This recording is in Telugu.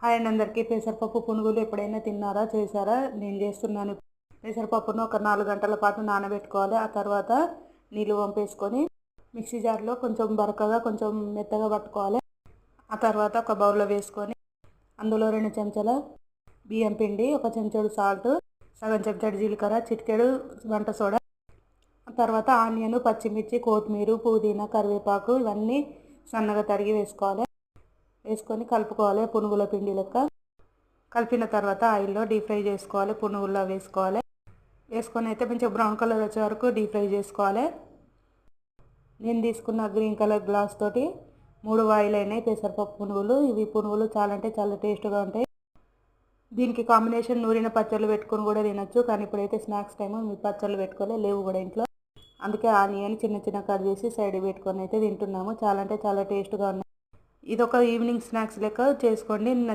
హాయ్ అండి అందరికీ. పెసరపప్పు పునుగులు ఎప్పుడైనా తిన్నారా, చేశారా? నేను చేస్తున్నాను. పెసరపప్పును ఒక 4 గంటల పాటు నానబెట్టుకోవాలి. ఆ తర్వాత నీళ్ళు వంపేసుకొని మిక్సీ జార్లో కొంచెం బరకగా కొంచెం మెత్తగా పట్టుకోవాలి. ఆ తర్వాత ఒక బౌల్లో వేసుకొని అందులో 2 చెంచాల బియ్యం పిండి, 1 చెంచాడు సాల్ట్, సగం చెంచాడు జీలకర్ర, చిటికెడు వంట సోడా, ఆ తర్వాత ఆనియన్, పచ్చిమిర్చి, కొత్తిమీర, పుదీనా, కరివేపాకు ఇవన్నీ సన్నగా తరిగి వేసుకోవాలి. వేసుకొని కలుపుకోవాలి పునుగుల పిండి లెక్క. కలిపిన తర్వాత ఆయిల్లో డీప్ ఫ్రై చేసుకోవాలి. పునుగుల్లో వేసుకోవాలి. వేసుకొని అయితే మంచిగా బ్రౌన్ కలర్ వచ్చే వరకు డీప్ ఫ్రై చేసుకోవాలి. నేను తీసుకున్న గ్రీన్ కలర్ గ్లాస్ తోటి 3 వాయిల్ అయినాయి పెసరపప్పు పునుగులు. ఇవి పునుగులు చాలా అంటే చాలా టేస్ట్గా ఉంటాయి. దీనికి కాంబినేషన్ నూరిన పచ్చళ్ళు పెట్టుకొని కూడా తినొచ్చు. కానీ ఇప్పుడైతే స్నాక్స్ టైము, మీ పచ్చళ్ళు పెట్టుకోలే లేవు కూడా ఇంట్లో. అందుకే ఆనియన్ చిన్న చిన్న కట్ చేసి సైడ్ పెట్టుకొని అయితే తింటున్నాము. చాలా అంటే చాలా టేస్ట్గా ఉన్నాయి. ఇది ఒక ఈవినింగ్ స్నాక్స్ లెక్క చేసుకోండి. నా